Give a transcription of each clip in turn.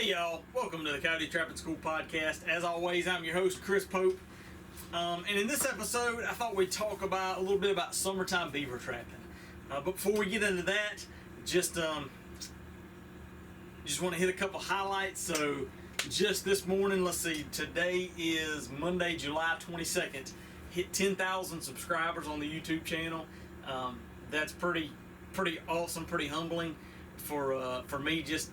Hey y'all, welcome to the Coyote Trapping School podcast. As always, I'm your host, Chris Pope. And in this episode, I thought we'd talk about a little bit about summertime beaver trapping. But before we get into that, just want to hit a couple highlights. So just this morning, let's see, today is Monday, July 22nd. Hit 10,000 subscribers on the YouTube channel. That's pretty awesome, pretty humbling for me. Just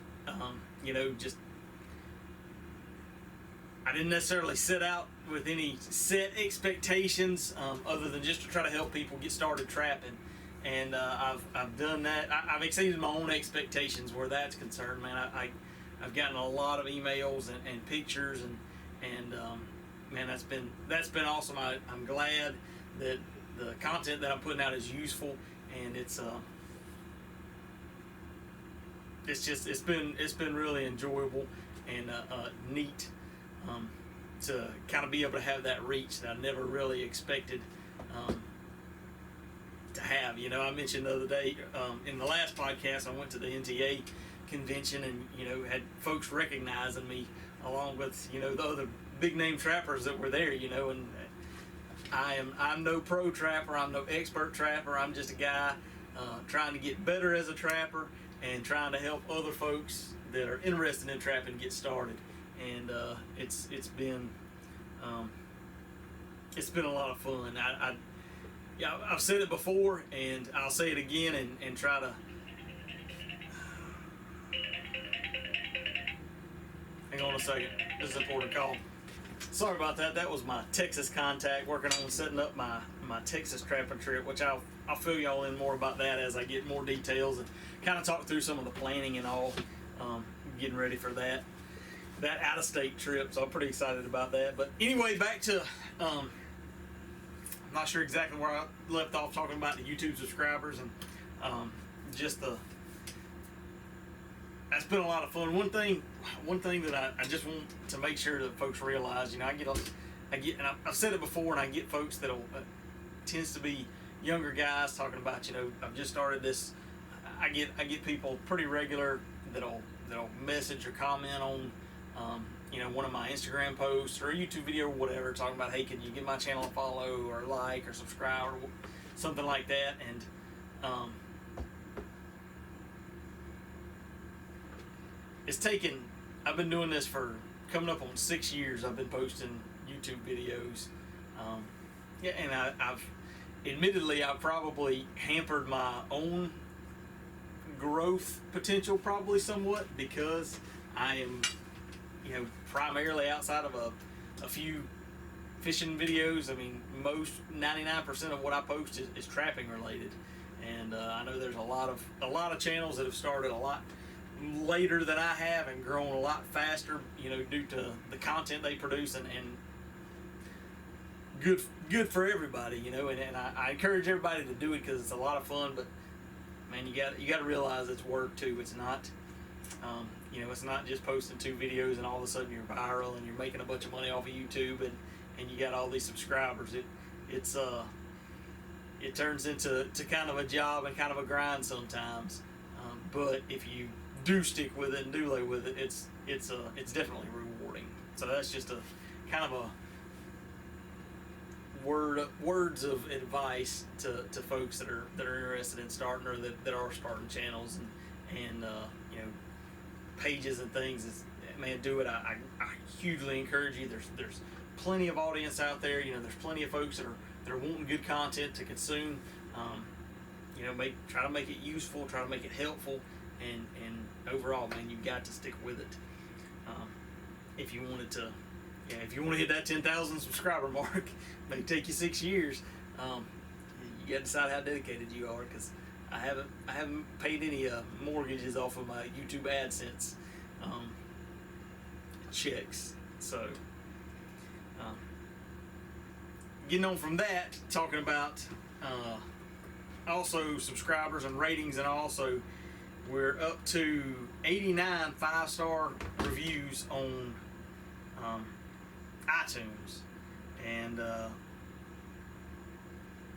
I didn't necessarily set out with any set expectations other than just to try to help people get started trapping, and I've done that. I've exceeded my own expectations where that's concerned, man. I've gotten a lot of emails and pictures and man, that's been awesome. I'm glad that the content that I'm putting out is useful, and it's been really enjoyable and neat to kind of be able to have that reach that I never really expected to have. You know, I mentioned the other day in the last podcast, I went to the NTA convention and had folks recognizing me along with the other big name trappers that were there. And I'm no pro trapper, I'm no expert trapper. I'm just a guy trying to get better as a trapper and trying to help other folks that are interested in trapping get started. And it's been a lot of fun. I've said it before, and I'll say it again, and try to. Hang on a second. This is an important call. Sorry about that. That was my Texas contact working on setting up my Texas trapping trip, which I'll fill y'all in more about that as I get more details and kind of talk through some of the planning and all, getting ready for that out-of-state trip. So I'm pretty excited about that. But anyway, back to I'm not sure exactly where I left off talking about the YouTube subscribers and that's been a lot of fun. One thing that I just want to make sure that folks realize, and I've said it before, and I get folks that'll tends to be younger guys talking about, I've just started this. I get people pretty regular that'll message or comment on one of my Instagram posts or a YouTube video or whatever, talking about, hey, can you give my channel a follow or like or subscribe or something like that. And I've been doing this for coming up on 6 years. I've been posting YouTube videos. And I've probably hampered my own growth potential probably somewhat, because I am, primarily outside of a few fishing videos. I mean, 99% of what I post is trapping related. And I know there's a lot of channels that have started a lot later than I have and grown a lot faster, due to the content they produce, and good for everybody, and I encourage everybody to do it because it's a lot of fun. But man, you got to realize it's work too. It's not it's not just posting 2 videos and all of a sudden you're viral and you're making a bunch of money off of YouTube and you got all these subscribers. It turns into kind of a job and kind of a grind sometimes. But if you do stick with it and do lay with it, it's definitely rewarding. So that's just a kind of a words of advice to folks that are interested in starting or that are starting channels and pages and things. Do it. I hugely encourage you. There's plenty of audience out there. There's plenty of folks that are wanting good content to consume. Try to make it useful, try to make it helpful, and overall, man, you've got to stick with it. If you want to hit that 10,000 subscriber mark, it may take you 6 years. You got to decide how dedicated you are, because I haven't paid any mortgages off of my YouTube AdSense checks. So getting on from that, talking about also subscribers and ratings, and also we're up to 89 5-star reviews on iTunes, and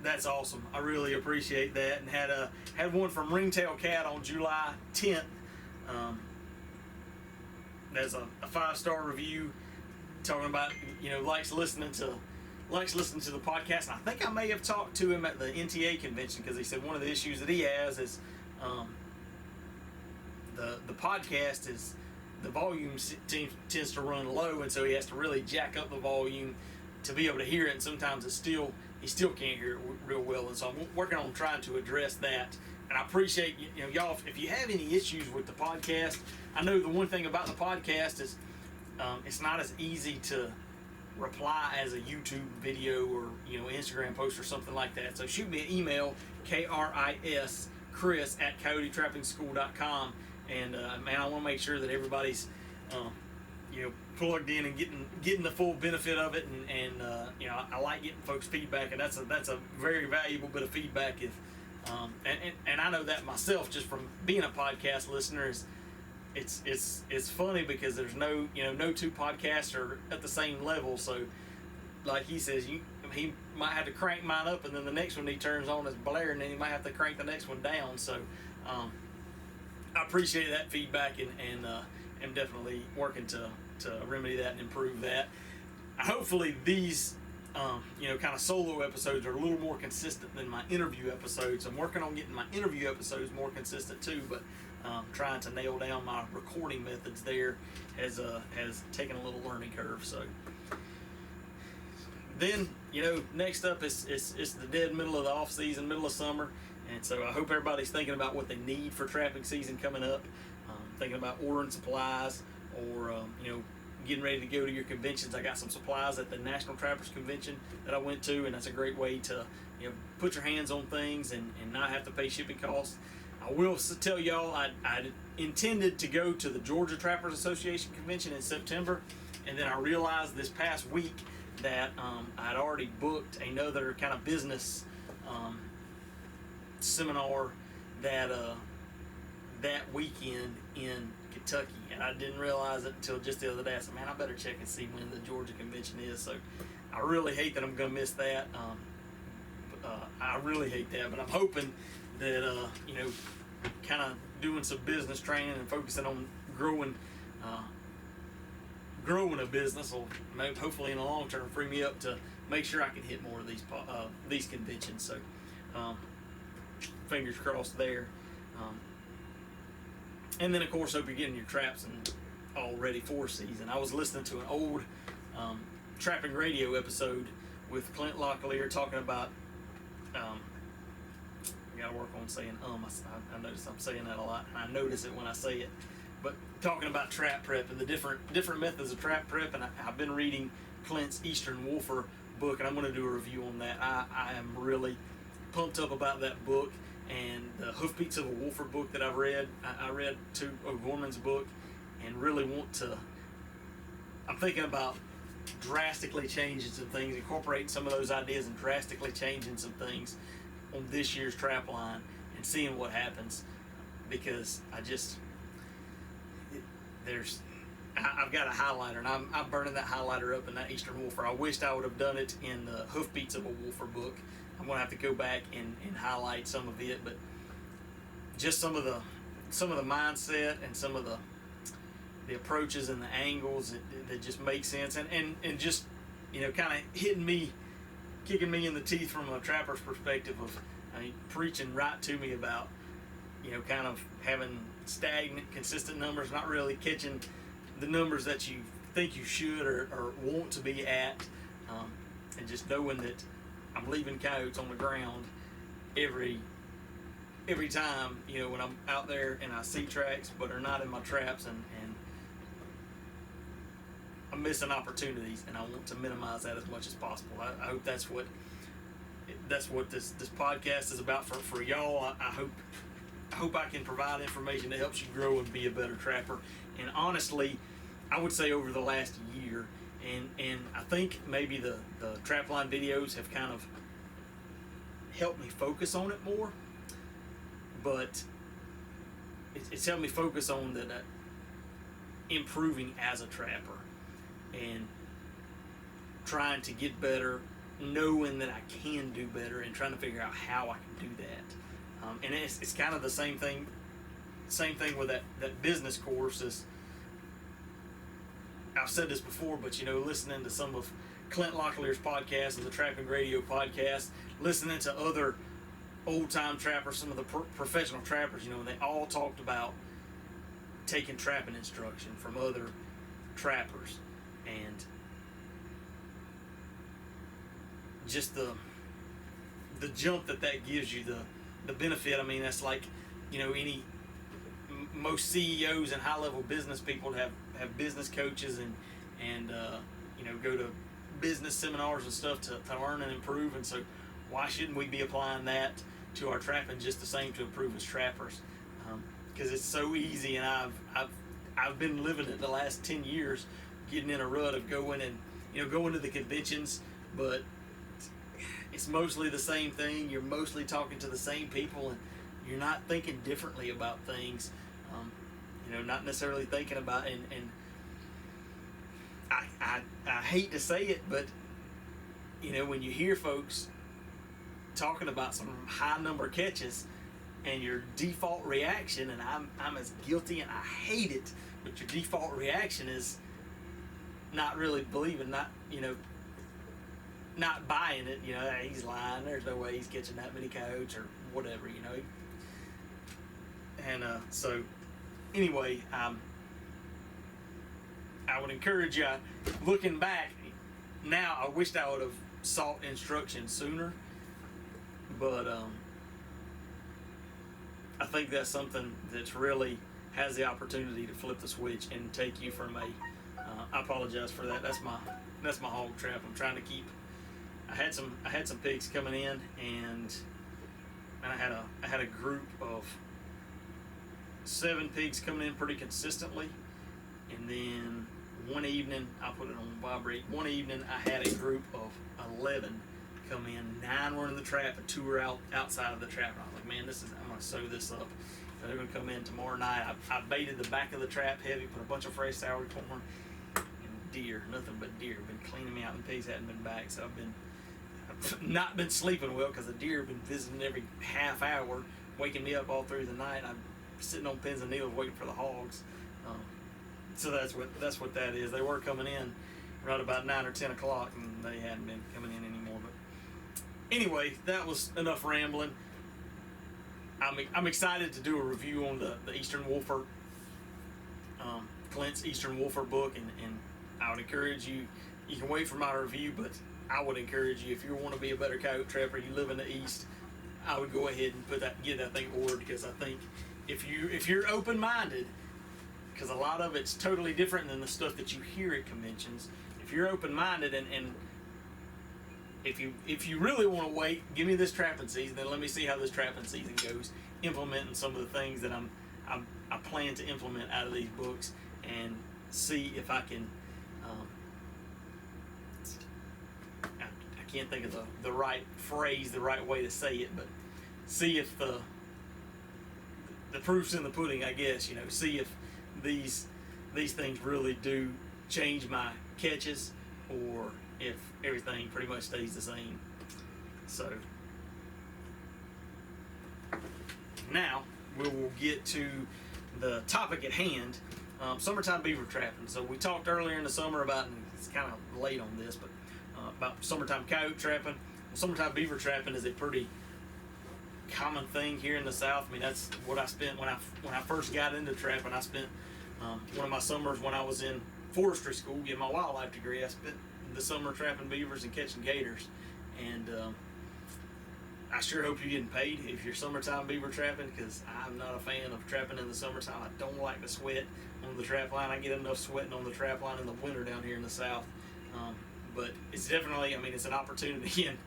that's awesome. I really appreciate that, and had one from Ringtail Cat on July 10th. there's a 5-star review talking about, likes listening to the podcast. And I think I may have talked to him at the NTA convention, because he said one of the issues that he has is the podcast is the volume tends to run low, and so he has to really jack up the volume to be able to hear it. And sometimes he still can't hear it real well. And so I'm working on trying to address that. And I appreciate y'all. If you have any issues with the podcast, I know the one thing about the podcast is it's not as easy to reply as a YouTube video or Instagram post or something like that. So shoot me an email, Chris@coyotetrappingschool.com, and man, I want to make sure that everybody's plugged in and getting the full benefit of it. And I like getting folks' feedback, and that's a very valuable bit of feedback. If and I know that myself just from being a podcast listener. It's funny because there's no two podcasts are at the same level. So like he says, he might have to crank mine up, and then the next one he turns on is blaring, and then he might have to crank the next one down. So I appreciate that feedback, and am definitely working to remedy that and improve that. Hopefully these kind of solo episodes are a little more consistent than my interview episodes. I'm working on getting my interview episodes more consistent too, but trying to nail down my recording methods there has taken a little learning curve. So then next up is the dead middle of the off season, middle of summer, and so I hope everybody's thinking about what they need for trapping season coming up, thinking about ordering supplies, or getting ready to go to your conventions. I got some supplies at the National Trappers Convention that I went to, and that's a great way to put your hands on things and not have to pay shipping costs. I will tell y'all, I intended to go to the Georgia Trappers Association convention in September, and then I realized this past week that I'd already booked another kind of business seminar that weekend in Kentucky, and I didn't realize it until just the other day. I said, man, I better check and see when the Georgia convention is. So I really hate that I'm going to miss that. I really hate that, but I'm hoping that kind of doing some business training and focusing on growing a business will maybe, hopefully in the long term, free me up to make sure I can hit more of these conventions. So fingers crossed there. And then of course, hope you're getting your traps and all ready for season. I was listening to an old trapping radio episode with Clint Locklear talking about I gotta work on saying I notice I'm saying that a lot, and I notice it when I say it. But talking about trap prep and the different methods of trap prep, and I've been reading Clint's Eastern Wolfer book, and I'm going to do a review on that. I am really pumped up about that book, and the Hoofbeats of a Wolfer book that I've read. I read O'Gorman's book, and really I'm thinking about drastically changing some things, incorporating some of those ideas and drastically changing some things on this year's trap line and seeing what happens, because I've got a highlighter, and I'm burning that highlighter up in that Eastern Wolfer. I wished I would have done it in the Hoofbeats of a Wolfer book. I'm going to have to go back and highlight some of it, but just some of the mindset and some of the approaches and the angles that just make sense, and just kind of hitting me, kicking me in the teeth from a trapper's perspective of preaching right to me about kind of having stagnant, consistent numbers, not really catching the numbers that you think you should or want to be at, and just knowing that I'm leaving coyotes on the ground every time when I'm out there and I see tracks but are not in my traps, and I'm missing opportunities, and I want to minimize that as much as possible. I hope that's what this podcast is about for y'all. I hope I can provide information that helps you grow and be a better trapper. And honestly, I would say over the last year, and I think maybe the trapline videos have kind of helped me focus on it more, but it's helped me focus on the improving as a trapper and trying to get better, knowing that I can do better, and trying to figure out how I can do that. And it's kind of the same thing with that business course. Is I've said this before, but listening to some of Clint Locklear's podcast and the Trapping Radio podcast, listening to other old-time trappers, some of the professional trappers, and they all talked about taking trapping instruction from other trappers, and just the jump that gives you, the benefit. I mean, that's like, most CEOs and high-level business people have business coaches and go to business seminars and stuff to learn and improve. And so why shouldn't we be applying that to our trapping just the same to improve as trappers? Because it's so easy, and I've been living it the last 10 years, getting in a rut of going to the conventions, but it's mostly the same thing. You're mostly talking to the same people, and you're not thinking differently about things. Not necessarily thinking about, and I hate to say it, but when you hear folks talking about some high number catches, and your default reaction, and I'm as guilty, and I hate it, but your default reaction is not really believing, not buying it. He's lying. There's no way he's catching that many coyotes or whatever. And so anyway, I would encourage you, looking back now, I wished I would have sought instruction sooner, but I think that's something that's really has the opportunity to flip the switch and take you from I apologize for that. That's my hog trap. I'm trying to keep. I had some pigs coming in, and I had a group of 7 pigs coming in pretty consistently, and then one evening, I put it on vibrate. One evening, I had a group of 11 come in. 9 were in the trap, and 2 were outside of the trap. And I was like, man, I'm going to sew this up. So they're going to come in tomorrow night. I baited the back of the trap heavy, put a bunch of fresh sour corn, and deer, nothing but deer. Been cleaning me out, and the pigs hadn't been back. So I've not been sleeping well, because the deer have been visiting every half hour, waking me up all through the night. I'm sitting on pins and needles waiting for the hogs. So that's what that is. They were coming in right about 9 or 10 o'clock, and they hadn't been coming in anymore. But anyway, that was enough rambling. I'm excited to do a review on the Eastern Wolfer, Clint's Eastern Wolfer book, and I would encourage you. You can wait for my review, but I would encourage you, if you want to be a better coyote trapper, you live in the East, I would go ahead and get that thing ordered, because I think if you're open-minded, because a lot of it's totally different than the stuff that you hear at conventions. If you're open-minded, and if you really want to wait, give me this trapping season, then let me see how this trapping season goes, implementing some of the things that I plan to implement out of these books, and see if I can. I can't think of the right phrase, the right way to say it, but see if the proof's in the pudding, I guess. See if these things really do change my catches, or if everything pretty much stays the same. So now we will get to the topic at hand, summertime beaver trapping. So we talked earlier in the summer about, and it's kind of late on this, but about summertime coyote trapping. Well, summertime beaver trapping is a pretty common thing here in the South. I mean, that's what I spent when I first got into trapping. I spent one of my summers when I was in forestry school getting my wildlife degree. I spent the summer trapping beavers and catching gators, and I sure hope you're getting paid if you're summertime beaver trapping, because I'm not a fan of trapping in the summertime. I don't like to sweat on the trap line. I get enough sweating on the trap line in the winter down here in the South, but it's definitely, it's an opportunity, and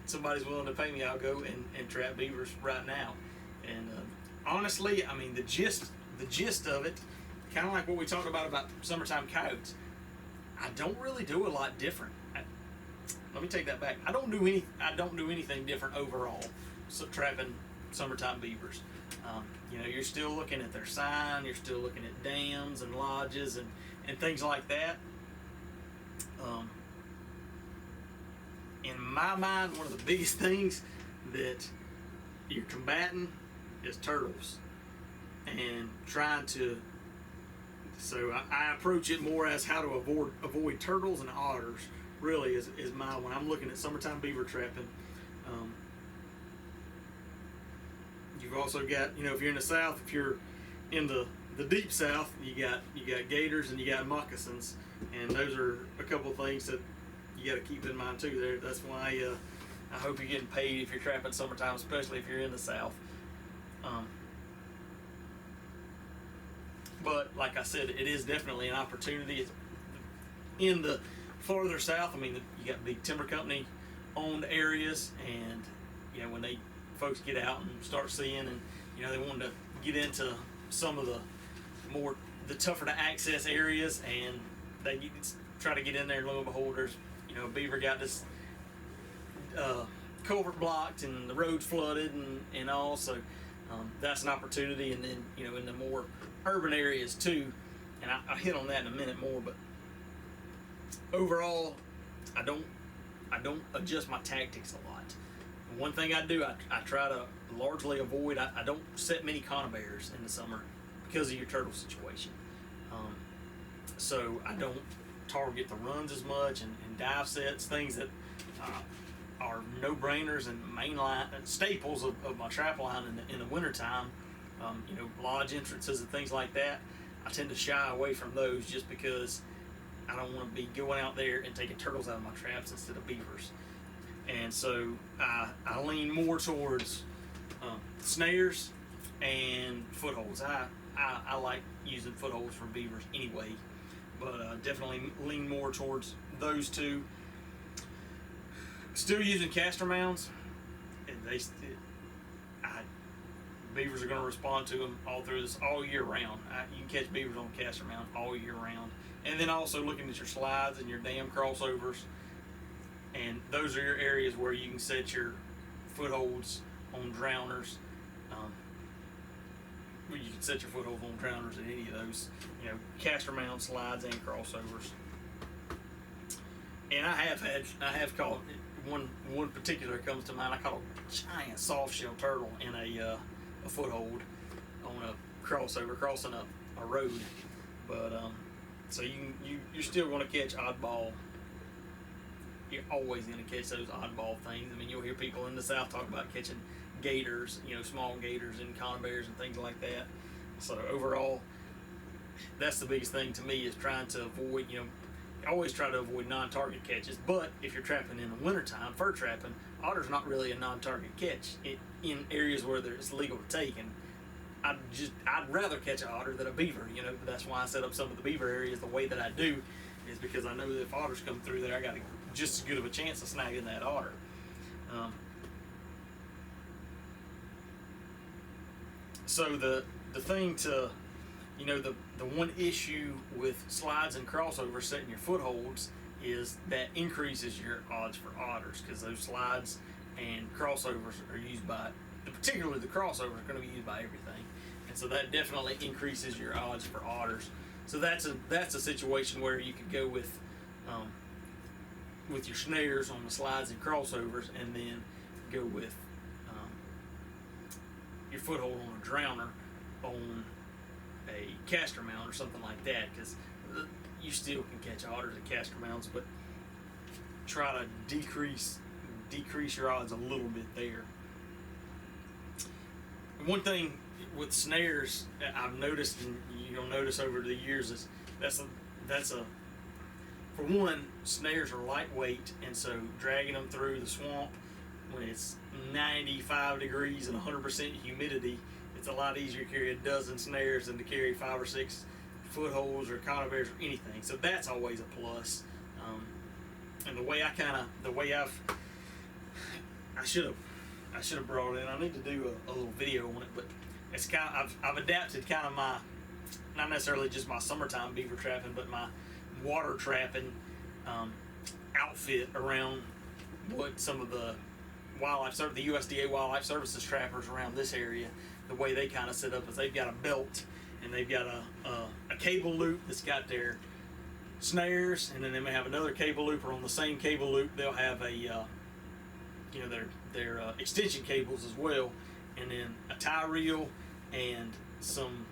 somebody's willing to pay me, I'll go and trap beavers right now. And honestly, the gist of it, kind of like what we talked about summertime coyotes, I don't really do a lot different. Let me take that back. I don't do anything different overall. So trapping summertime beavers, you're still looking at their sign. You're still looking at dams and lodges and things like that. In my mind, one of the biggest things that you're combating is turtles, and trying to So I approach it more as how to avoid turtles and otters. Really, is my when I'm looking at summertime beaver trapping. You've also got, if you're in the south, if you're in the deep south, you got gators and you got moccasins, and those are a couple of things that you got to keep in mind too. There, that's why I hope you're getting paid if you're trapping summertime, especially if you're in the south. But like I said, it is definitely an opportunity. In the farther south, I mean, you got big timber company owned areas, and when folks get out and start seeing, and they want to get into some of the tougher to access areas, and they try to get in there. And lo and behold, there's Beaver got this culvert blocked and the roads flooded and all. So that's an opportunity. And then in the more urban areas too, and I'll hit on that in a minute more. But overall, I don't adjust my tactics a lot. One thing I do, I try to largely avoid. I don't set many conibears in the summer because of your turtle situation. So I don't target the runs as much and dive sets, things that are no-brainers and mainline staples of my trap line in the wintertime. Lodge entrances and things like that. I tend to shy away from those just because I don't want to be going out there and taking turtles out of my traps instead of beavers. And so I lean more towards snares and footholds. I like using footholds for beavers anyway, but definitely lean more towards those two. Still using caster mounds, and beavers are going to respond to them all year round. You can catch beavers on caster mound all year round. And then also looking at your slides and your dam crossovers, and those are your areas where you can set your footholds on drowners. You can set your footholds on drowners in any of those, caster mount, slides, and crossovers. And I have caught one particular comes to mind. I caught a giant soft shell turtle in a foothold on a crossover crossing a road. But so you're still going to catch oddball. You're always going to catch those oddball things. I mean, you'll hear people in the south talk about catching gators, small gators and conibears and things like that. So overall, that's the biggest thing to me, is trying to avoid, always try to avoid non-target catches. But if you're trapping in the wintertime, fur trapping, otter's not really a non-target catch in areas where it's legal to take. And I'd rather catch an otter than a beaver. That's why I set up some of the beaver areas the way that I do, is because I know that if otters come through there, I got just as good of a chance of snagging that otter. So the thing to, the one issue with slides and crossovers setting your footholds is that increases your odds for otters, because those slides and crossovers are used by, particularly the crossovers, are going to be used by everything, and so that definitely increases your odds for otters. So that's a situation where you could go with your snares on the slides and crossovers, and then go with your foothold on a drowner on a caster mount or something like that, because you still can catch otters at caster mounts, but try to decrease your odds a little bit there. One thing with snares that I've noticed, and you'll notice over the years, is that's a for one, snares are lightweight, and so dragging them through the swamp when it's 95 degrees and 100% humidity, it's a lot easier to carry a dozen snares than to carry 5 or 6 footholds or conibears or anything. So that's always a plus. And I should have brought it in. I need to do a little video on it, but it's I've adapted kind of my, not necessarily just my summertime beaver trapping, but my water trapping outfit around what some of the the USDA Wildlife Services trappers around this area, the way they kind of set up is they've got a belt, and they've got a cable loop that's got their snares, and then they may have another cable loop, or on the same cable loop they'll have a their extension cables as well, and then a tie reel and some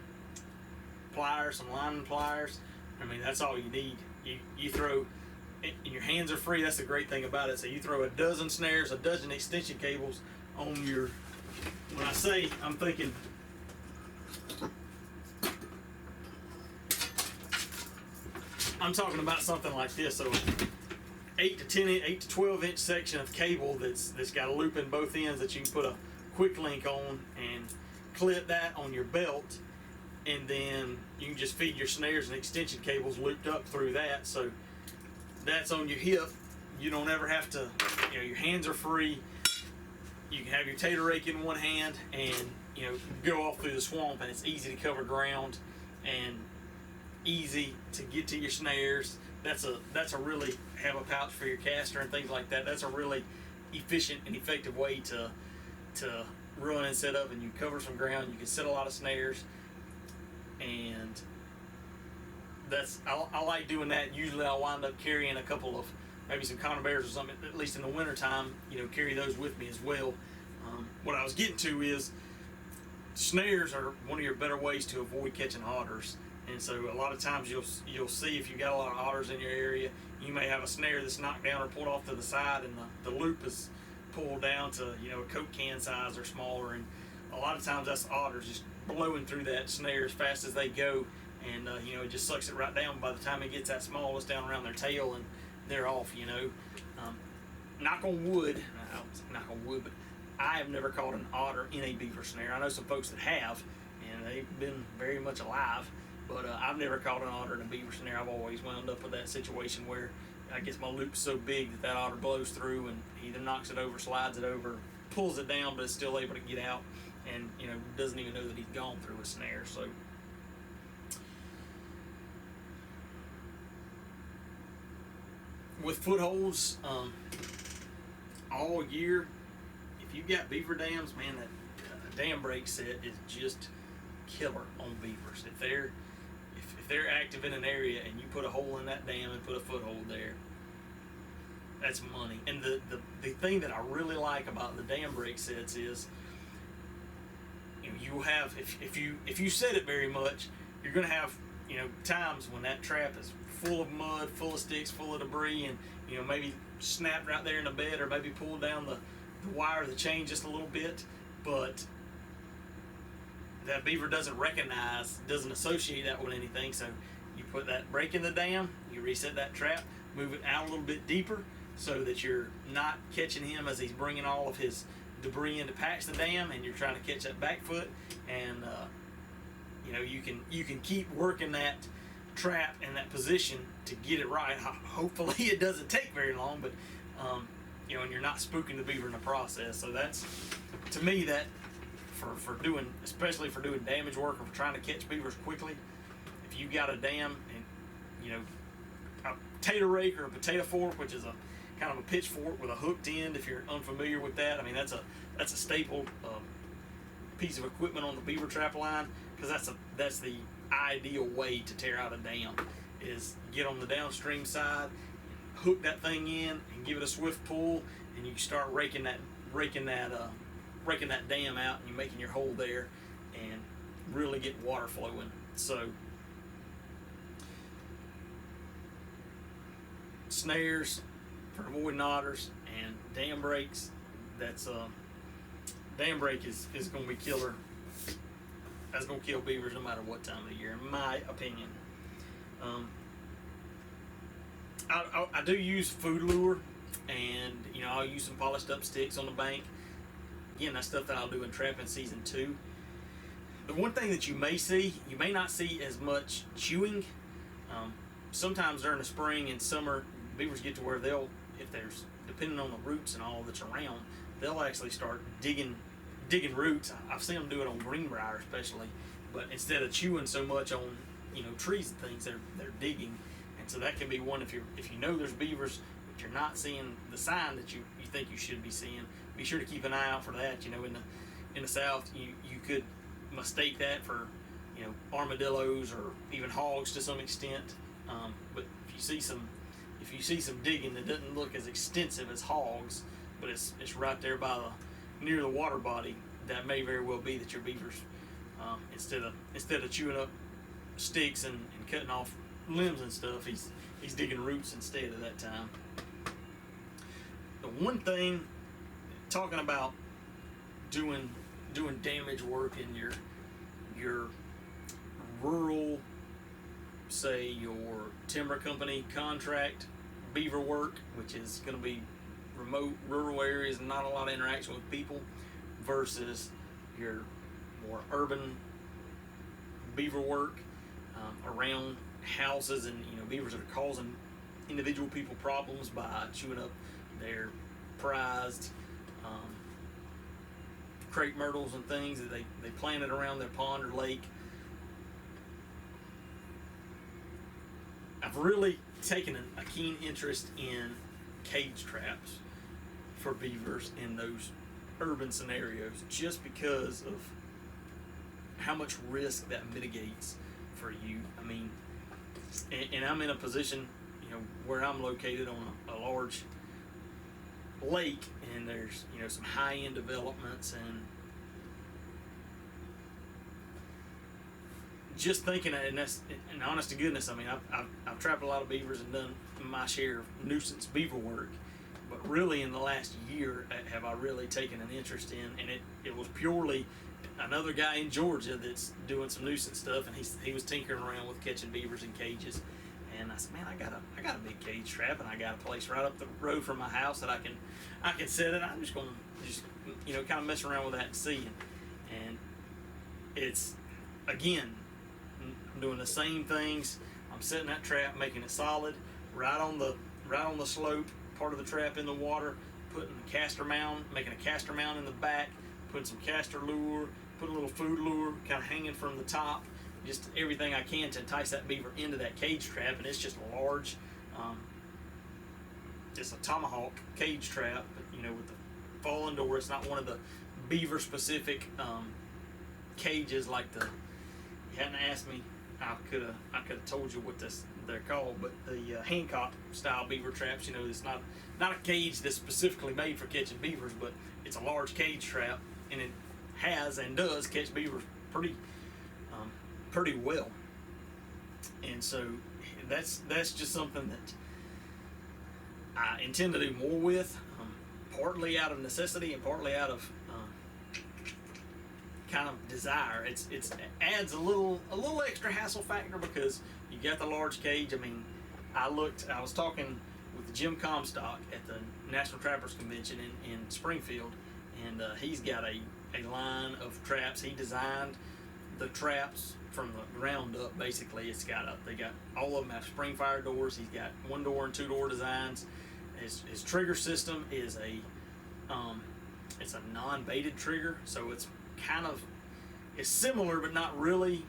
pliers, some lining pliers. I mean, that's all you need. You throw, and your hands are free. That's the great thing about it. So you throw a dozen snares, a dozen extension cables on your. When I say, I'm thinking. I'm talking about something like this. So 8 to 12 inch section of cable that's got a loop in both ends that you can put a quick link on and clip that on your belt, and then you can just feed your snares and extension cables looped up through that. So that's on your hip. You don't ever have to, your hands are free. You can have your tater rake in one hand and go off through the swamp, and it's easy to cover ground and easy to get to your snares. That's a really, have a pouch for your caster and things like that. That's a really efficient and effective way to run and set up, and you cover some ground. You can set a lot of snares, and I like doing that. Usually I'll wind up carrying a couple of maybe some conifer bears or something, at least in the winter time, carry those with me as well. What I was getting to is snares are one of your better ways to avoid catching otters. And so a lot of times you'll see, if you got a lot of otters in your area, you may have a snare that's knocked down or pulled off to the side, and the loop is pulled down to a Coke can size or smaller, and a lot of times that's otters just blowing through that snare as fast as they go, and it just sucks it right down. By the time it gets that small, it's down around their tail and they're off. Knock on wood, but I have never caught an otter in a beaver snare. I know some folks that have, and they've been very much alive. But I've never caught an otter in a beaver snare. I've always wound up with that situation where I guess my loop's so big that otter blows through and either knocks it over, slides it over, pulls it down, but it's still able to get out, and doesn't even know that he's gone through a snare. So with footholds all year, if you've got beaver dams, man, that dam break set is just killer on beavers. If they're active in an area and you put a hole in that dam and put a foothold there, that's money. And the thing that I really like about the dam break sets is you have, if you set it very much, you're going to have times when that trap is full of mud, full of sticks, full of debris, and maybe snapped right there in the bed, or maybe pulled down the wire of the chain just a little bit, but that beaver doesn't associate that with anything. So you put that break in the dam, you reset that trap, move it out a little bit deeper so that you're not catching him as he's bringing all of his debris in to patch the dam, and you're trying to catch that back foot, and you can keep working that trap in that position to get it right. Hopefully it doesn't take very long, but and you're not spooking the beaver in the process. So that's, to me, that for doing, especially for doing damage work or for trying to catch beavers quickly, if you got a dam and a potato rake or a potato fork, which is a kind of a pitchfork with a hooked end, if you're unfamiliar with that, I mean that's a staple piece of equipment on the beaver trap line, because that's the ideal way to tear out a dam, is get on the downstream side, hook that thing in, and give it a swift pull, and you start raking that dam out, and you're making your hole there and really get water flowing. So snares for avoiding otters and dam breaks, dam break is going to be killer. That's going to kill beavers no matter what time of the year, in my opinion. I do use food lure, and I'll use some polished up sticks on the bank. Again, that's stuff that I'll do in trapping season 2. The one thing that you may not see as much chewing. Sometimes during the spring and summer, beavers get to where depending on the roots and all that's around, they'll actually start digging roots. I've seen them do it on greenbrier especially, but instead of chewing so much on trees and things, they're digging. And so that can be one, if you know there's beavers but you're not seeing the sign that you think you should be seeing, be sure to keep an eye out for that. In the South, you could mistake that for armadillos or even hogs to some extent. But if you see some digging that doesn't look as extensive as hogs, but it's right there near the water body, that may very well be that your beavers, instead of chewing up sticks and cutting off limbs and stuff. He's digging roots instead at that time. The one thing, talking about doing damage work in your rural, say your timber company contract beaver work, which is going to be remote rural areas and not a lot of interaction with people, versus your more urban beaver work around houses, and beavers that are causing individual people problems by chewing up their prized crepe myrtles and things that they planted around their pond or lake. I've really taken a keen interest in cage traps for beavers in those urban scenarios, just because of how much risk that mitigates for you. I mean, and I'm in a position, where I'm located on a large lake, and there's some high-end developments, and just thinking, and honest to goodness, I mean, I've trapped a lot of beavers and done my share of nuisance beaver work, but really in the last year have I really taken an interest in, and it was purely another guy in Georgia that's doing some nuisance stuff, and he was tinkering around with catching beavers in cages. And I said, man, I got a big cage trap, and I got a place right up the road from my house that I can set it. I'm just going to kind of mess around with that and see. And it's, again, I'm doing the same things. I'm setting that trap, making it solid, right on the slope, part of the trap in the water, putting the caster mound, making a caster mound in the back, putting some caster lure, putting a little food lure kind of hanging from the top. Just everything I can to entice that beaver into that cage trap, and it's just a large, it's a tomahawk cage trap, but with the fallen door. It's not one of the beaver specific cages like the. You hadn't asked me, I could have told you what they're called, but the Hancock style beaver traps. It's not a cage that's specifically made for catching beavers, but it's a large cage trap, and it has and does catch beavers pretty well. And so that's just something that I intend to do more with, partly out of necessity and partly out of kind of desire. It adds a little extra hassle factor because you got the large cage. I mean, I was talking with Jim Comstock at the National Trappers Convention in Springfield, and he's got a line of traps. He designed the traps from the ground up. Basically, they got all of them have spring fire doors. He's got 1-door and 2-door designs. His trigger system is it's a non-baited trigger, so it's similar but not really.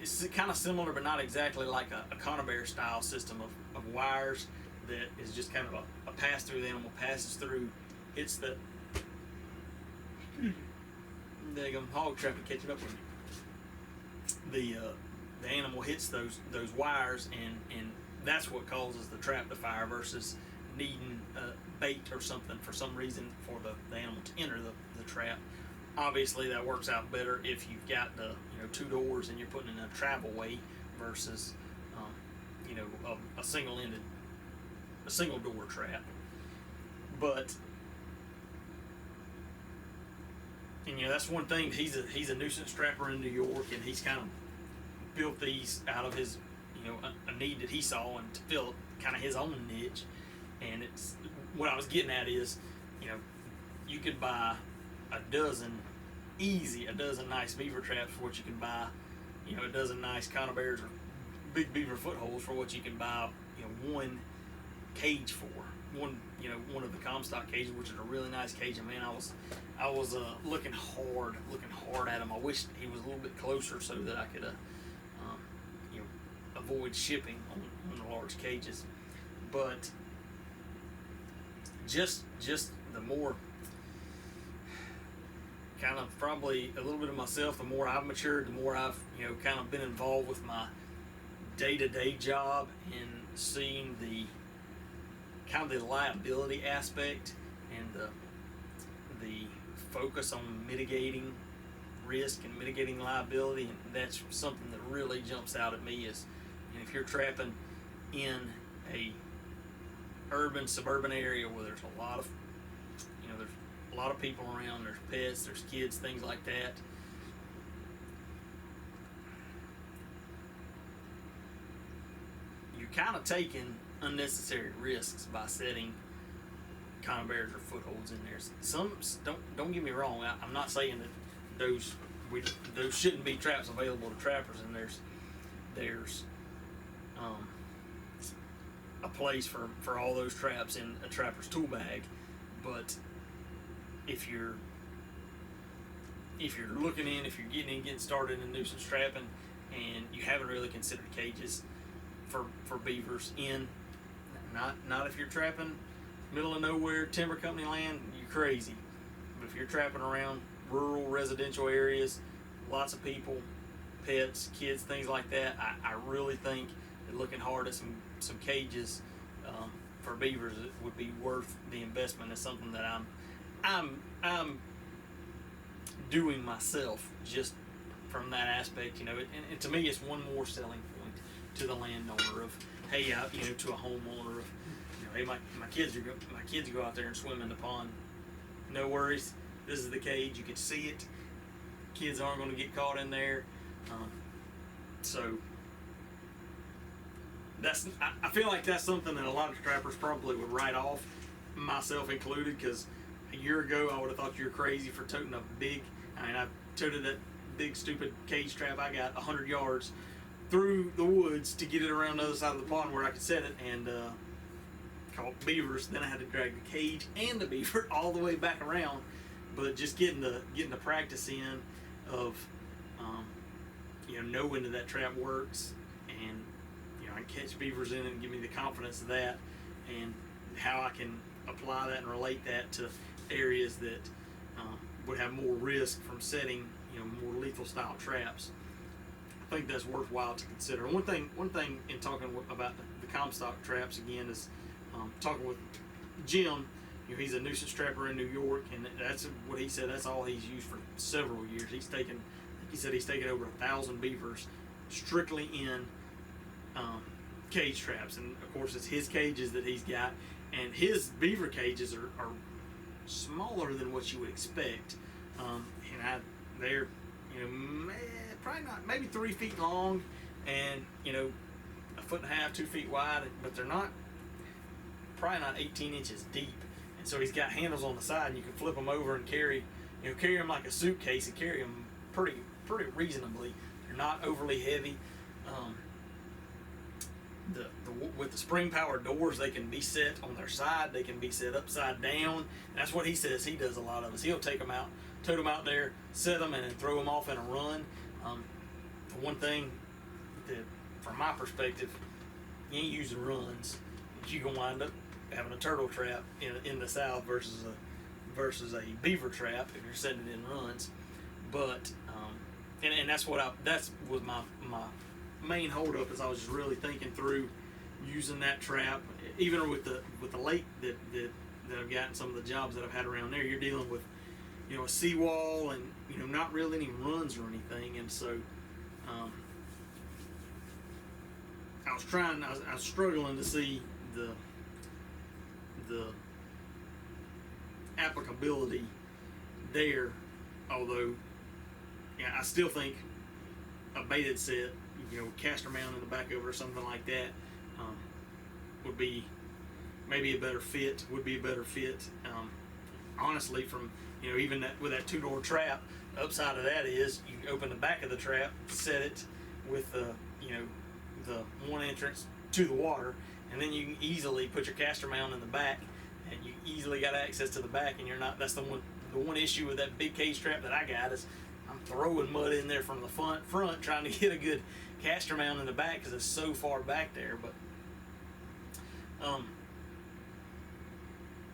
It's kind of similar but not exactly like a conibear style system of wires that is just kind of a pass through. The animal passes through, hits the daggum hog trap and catch it up with you. The animal hits those wires, and that's what causes the trap to fire versus needing bait or something for some reason for the animal to enter the trap. Obviously, that works out better if you've got the 2 doors and you're putting in a travel way versus a single door trap. But that's one thing. He's a nuisance trapper in New York, and he's kind of built these out of his a need that he saw and to fill kind of his own niche. And it's what I was getting at is you could buy a dozen nice beaver traps for what you can buy a dozen nice conibears or big beaver footholds for what you can buy one cage for. One of the Comstock cages, which is a really nice cage. And man, I was looking hard at him. I wish he was a little bit closer so that I could avoid shipping on the large cages. But just the more kind of probably a little bit of myself, the more I've matured, the more I've kind of been involved with my day-to-day job and seeing the kind of the liability aspect and the focus on mitigating risk and mitigating liability, and that's something that really jumps out at me. Is, and if you're trapping in a urban, suburban area where there's a lot of, there's a lot of people around, there's pets, there's kids, things like that. You're kind of taking unnecessary risks by setting conibears or footholds in there. Some don't get me wrong. I'm not saying that those shouldn't be traps available to trappers, and there's a place for all those traps in a trapper's tool bag. But if you're looking in, if you're getting started in nuisance trapping, and you haven't really considered cages for beavers in, not if you're trapping middle of nowhere timber company land, you're crazy. But if you're trapping around rural residential areas, lots of people, pets, kids, things like that, I really think that looking hard at some cages for beavers, it would be worth the investment. Is something that I'm doing myself, just from that aspect, and to me it's one more selling point to the landowner of, hey, to a homeowner of, hey, my kids go out there and swim in the pond. No worries. This is the cage. You can see it. Kids aren't going to get caught in there. So I feel like that's something that a lot of trappers probably would write off, myself included, because a year ago I would have thought you were crazy for toting a big. I toted that big stupid cage trap. I got 100 yards through the woods to get it around the other side of the pond where I could set it, and caught beavers. Then I had to drag the cage and the beaver all the way back around. But just getting the practice in of knowing that trap works, and I can catch beavers in it and give me the confidence of that, and how I can apply that and relate that to areas that would have more risk from setting more lethal style traps. I think that's worthwhile to consider. One thing in talking about the Comstock traps again is talking with Jim. He's a nuisance trapper in New York, and that's what he said. That's all he's used for several years. He said he's taken over 1,000 beavers strictly in cage traps, and of course it's his cages that he's got, and his beaver cages are smaller than what you would expect, and they're probably not, maybe 3 feet long, and 1.5 feet, 2 feet wide, but they're probably not 18 inches deep. And so he's got handles on the side, and you can flip them over and carry them like a suitcase, and carry them pretty reasonably. They're not overly heavy. With the spring powered doors, they can be set on their side. They can be set upside down. And that's what he says he does a lot of. Is he'll take them out, tote them out there, set them, and then throw them off in a run. For one thing, that from my perspective, you ain't using runs. You can wind up having a turtle trap in the South versus a beaver trap if you're setting it in runs. But and that's what that was my main holdup, is I was just really thinking through using that trap, even with the lake that I've gotten, some of the jobs that I've had around there. You're dealing with a seawall and not really any runs or anything, and so I was struggling to see the applicability there, although I still think a baited set, caster mount in the back of it or something like that, would be maybe a better fit. Honestly, from even with that 2-door trap, the upside of that is you can open the back of the trap, set it with the one entrance to the water, and then you can easily put your caster mount in the back, and you easily got access to the back, and you're not. That's the one issue with that big cage trap that I got, is I'm throwing mud in there from the front trying to get a good caster mount in the back because it's so far back there. But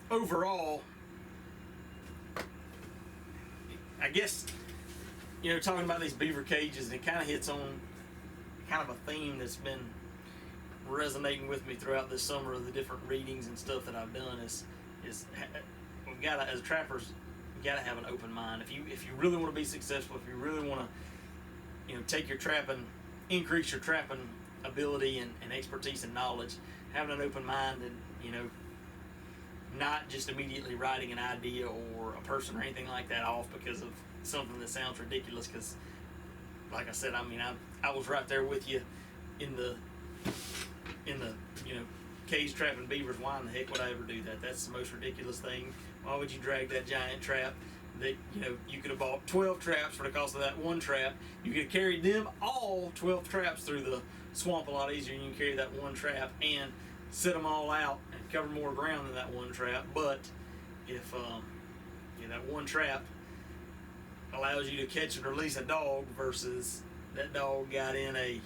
overall, I guess talking about these beaver cages, it kind of hits on kind of a theme that's been resonating with me throughout this summer of the different readings and stuff that I've done. Is we've got to, as trappers, got to have an open mind. If you really want to be successful, if you really want to, take your trapping, increase your trapping ability and expertise and knowledge, having an open mind and, not just immediately writing an idea or a person or anything like that off because of something that sounds ridiculous. Because, like I said, I was right there with you in the cage trapping beavers. Why in the heck would I ever do that? That's the most ridiculous thing. Why would you drag that giant trap that you could have bought 12 traps for the cost of that one trap? You could have carried them all 12 traps through the swamp a lot easier than you can carry that one trap and set them all out and cover more ground than that one trap. But if that one trap allows you to catch and release a dog versus that dog got in a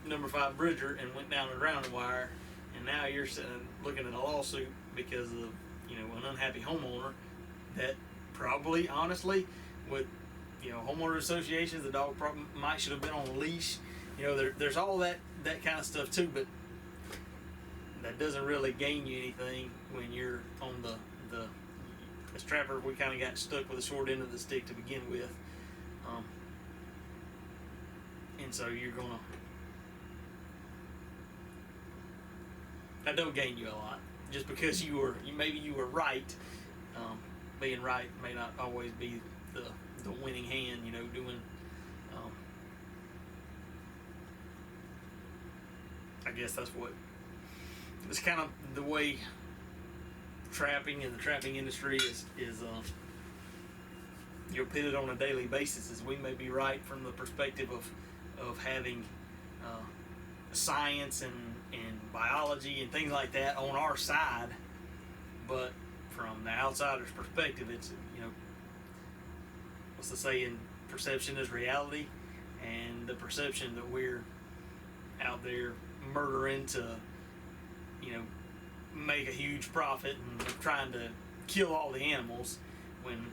number 5 bridger and went down a grounding wire, and now you're sitting looking at a lawsuit because of an unhappy homeowner that probably, honestly, with homeowner associations, the dog probably should have been on a leash. There's all that kind of stuff too, but that doesn't really gain you anything when you're on the as trappers. We kind of got stuck with the short end of the stick to begin with, and so you're gonna. That don't gain you a lot. Just because maybe you were right. Being right may not always be the winning hand. Doing. I guess it's kind of the way trapping and the trapping industry is pitted on a daily basis. Is we may be right from the perspective of having science and biology and things like that on our side, but from the outsider's perspective, it's what's the saying? Perception is reality, and the perception that we're out there murdering to make a huge profit and trying to kill all the animals, when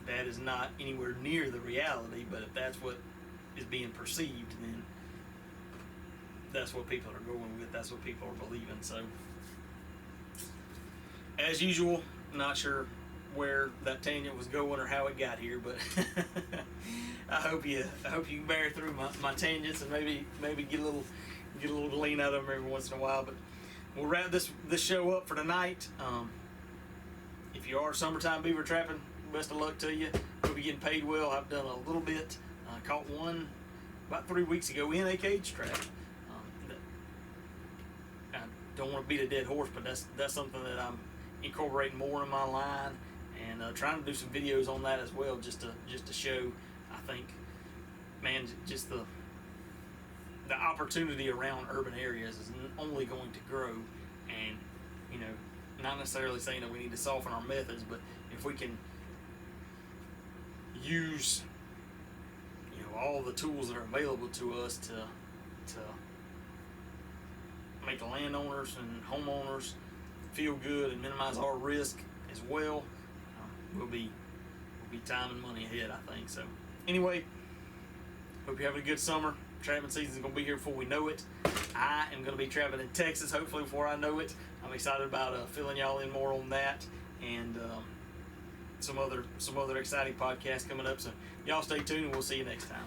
that is not anywhere near the reality. But if that's what is being perceived, then that's what people are going with. That's what people are believing. So, as usual, not sure where that tangent was going or how it got here, but I hope you can bear through my tangents and maybe get a little glean out of them every once in a while. But we'll wrap this show up for tonight. If you are summertime beaver trapping, best of luck to you. Hope you're getting paid well. I've done a little bit. Caught one about 3 weeks ago in a cage trap. I don't want to beat a dead horse, but that's something that I'm incorporating more in my line, and trying to do some videos on that as well, just to show. I think, man, just the opportunity around urban areas is only going to grow, and not necessarily saying that we need to soften our methods, but if we can use all the tools that are available to us to make the landowners and homeowners feel good and minimize our risk as well, we'll be time and money ahead, I think. So anyway, hope you're having a good summer. Trapping season is going to be here before we know it. I am going to be trapping in Texas hopefully before I know it. I'm excited about filling y'all in more on that, and some other exciting podcasts coming up. So y'all stay tuned, and we'll see you next time.